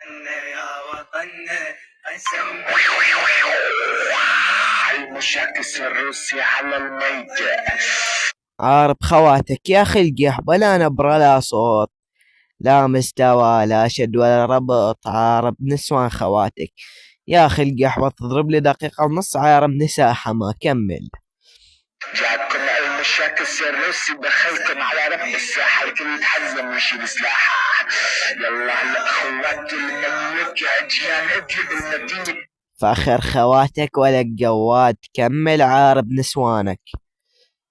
يا وطننا قسم المشاكس الروسي على الميتة. عارب خواتك يا اخي القحبة، لا نبرة لا صوت لا مستوى لا شد ولا ربط. عارب نسوان خواتك يا اخي القحبة، تضرب لي دقيقة ونص عارب نساء حما. كمل. جاكم المشاكس الروسي دخلكم على رب الساحة، الكل يتحزم ويشيل سلاحه. يلا الاخوات الملك عجيان ادلب المدينة، فاخر خواتك ولا الجواد. كمل عارب نسوانك.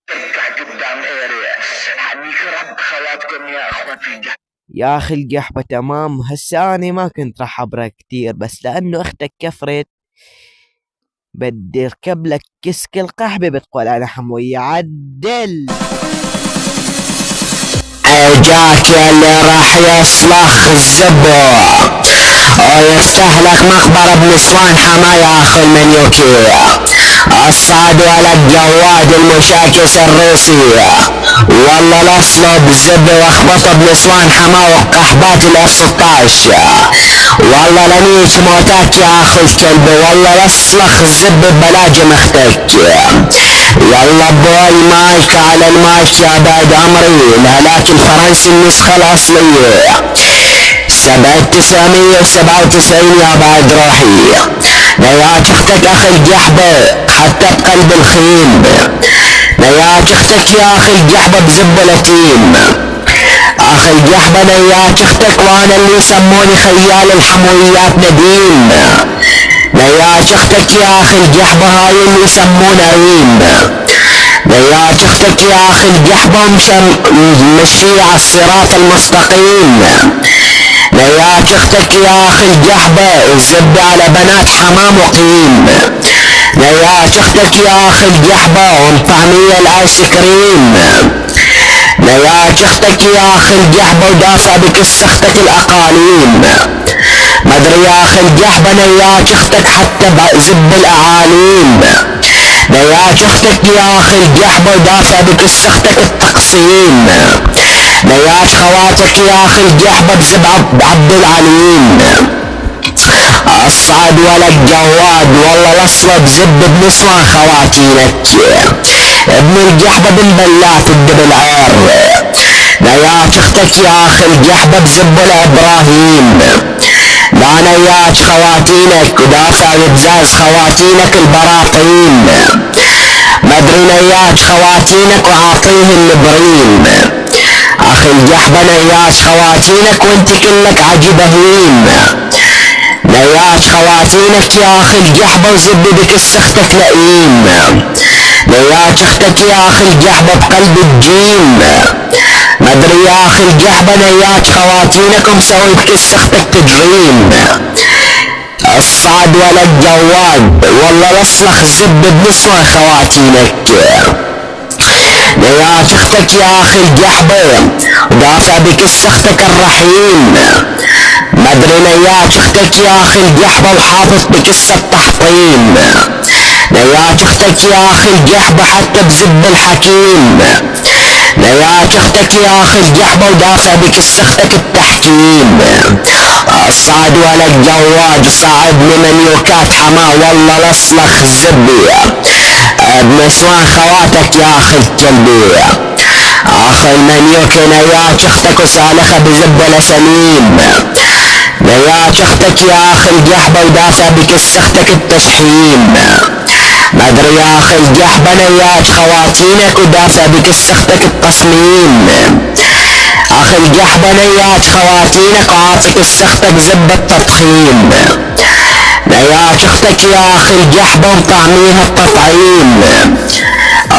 تفتح قدام اريا حنيك رب خواتكم يا اخوتي. يا اخي القحبة تمام. هسه اني ما كنت راح ابرك كتير، بس لانه اختك كفرت بدي اركب لك كسك القحبة بتقول انا حموية عدل. اجاك اللي راح يصلخ الزبو ويفتح لك مخبر بنسوان حما يا اخو المنيوكي. الصعد ولا الجواد المشاكس الروسي، والله الاصل بزب واخبطه بنسوان حما وقحبات الاف 16. والله لنيك موتاك يا اخو الكلب، والله لاصلخ الزب ببلاجم اختك. يلا بوي مايك على المايك يا بعد عمري، الهلاك الفرنسي النسخة الاصلية 7997 يا بعد روحي. نياك اختك اخي الجحبة حتى بقلب الخيم، نياك اختك يا اخي الجحبة بزب الاتيم. اخي الجحبة نياك اختك وانا اللي يسموني خيال الحمويات نديم. نياك اختك يا اخي الجحبة هاي اللي يسمونه ريم. نياك اختك يا اخي الجحبة مشي على الصراط المستقيم. نياك اختك يا اخي الجحبة الزب على بنات حمام وقيم. نياك اختك يا اخي الجحبة ومطعمية الايس كريم. نياك اختك يا اخي الجحبة ودافع بكس اختك الاقاليم. مدري يا اخي الجحبة نياك اختك حتى بزب الاعاليم. نياك اختك يا اخي الجحبة ودافع بكس اختك التقسيم. نياك خواتك يا اخي الجحبة بزب عبد العليم. الصعد ولا الجواد والله الاصل بزب بنسوان خواتينك. ابن الجحبة بن بلات الدبل عير. نياك اختك يا اخي الجحبة بزب الابراهيم. لا نياك خواتينك ودافع ببزاز خواتينك البراطين. مدري نياك خواتينك وعاطيهن البريم. اخي الجحبة نياك خواتينك وانت كلك عجبهين. نياك خواتينك يا اخي الجحبة وزب بكس اختك لئيم. نياك اختك يا اخي الجحبة بقلب الجيم. مدري يا اخي الجحبة نياك خواتينك ومسوي بكس اختك تجريم. الصعد ولا الجواد والله الاصلخ زب بنسوان خواتينك. نياك اختك يا اخي الجحبة ودافع بكس اختك الرحيم. مدري نياك اختك يا اخي الجحبة وحاطط بكس التحطيم. نياك اختك يا اخي الجحبة حتى بزب الحكيم. نياك اختك يا اخي الجحبة ودافع بكس اختك التحكيم. الصعد ولا الجواد صعد لمنيوكات حما والله الاصلخ الزبي بنسوان خواتك يا اخي الكلبي. اخي المنيوك نياك اختك وسالخة بزب لسليم. نياك اختك يا اخي الجحبة ودافع بكس اختك التشحيم. مدري يا اخي الجحبة نياك خواتينك ودافع بكس اختك التصميم. اخي الجحبة نياك خواتينك وعاطيك اختك زب التضخيم. نياك اختك يا اخي الجحبة وطعميها التطعيم.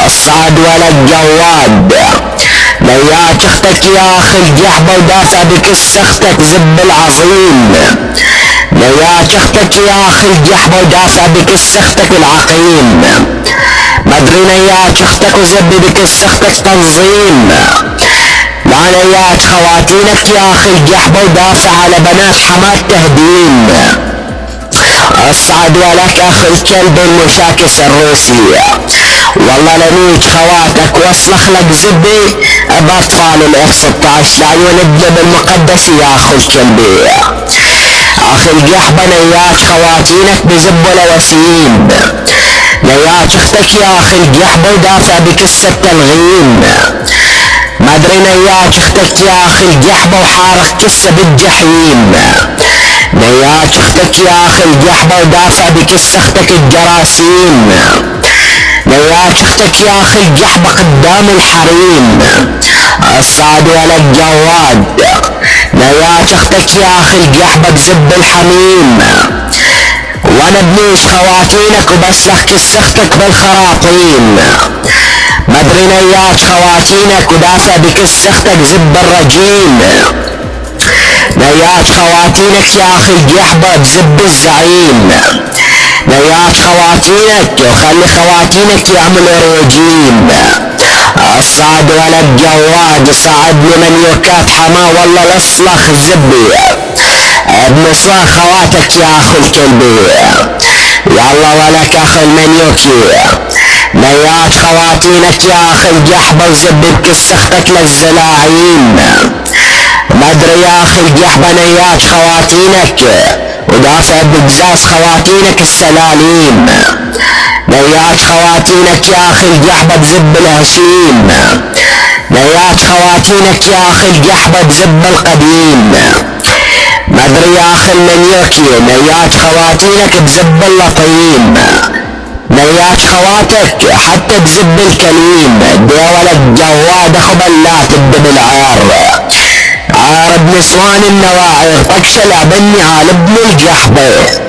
الصعد ولا الجواد نياك اختك يا اخي الجحبة ودافع بكس اختك زب العظيم. نياك اختك يا اخي الجحبة ودافع بكس اختك العقيم. مدري نياك اختك وزب بكس اختك تنظيم. لا نياك خواتينك يا اخي الجحبة ودافع على بنات حماد تهديم. الصعد ولك اخي الكلب المشاكس الروسي والله لنيك خواتك واصلخ لك زبي باطفال الاف 16 لعيون الدم المقدس يا اخو الكلبي. اخي القحبة نياك خواتينك بزب لوسيم، نياك اختك يا اخي القحبة ودافع بكسة تلغيم، ما ادري نياك اختك يا اخي القحبة وحارق كسة بالجحيم، نياك اختك يا اخي القحبة ودافع بكسة اختك الجراثيم، نياك اختك يا اخي القحبة قدام الحريم، الصاد ولا الجواد، نياك اختك يا اخي القحبة بزب الحميم، وانا بنيش خواتينك وبسلخ كسة اختك بالخراطيم، ما ادري نياك خواتينك ودافع بكسة اختك زب الرجيم، نياك خواتينك يا اخي القحبة بزب الزعيم، نياك خواتينك وخلي خواتينك يعملوا رجيم، الصعد ولا الجواد صعدني من يوكات حما والله الاصلخ زبي، بنسوان خواتك يا اخو الكلبي، يلا ولك اخو المنيوكي، نياك خواتينك يا اخي القحبة وزب بكسختك للزلاعين، ما ادري يا اخي القحبة نياك خواتينك ودافع بقزاز خواتينك السلاليم، نياك خواتينك يا اخي القحبة بزب الهشيم، نياك خواتينك يا اخي القحبة بزب القديم، ما ادري يا اخي المنيوكي نياك خواتينك بزب اللطيم، نياك خواتك حتى بزب الكليم، دي ولد جواد اخو بلات الدب العار، عارب نسوان النواعر طقشة لعبني على ابن القحبة.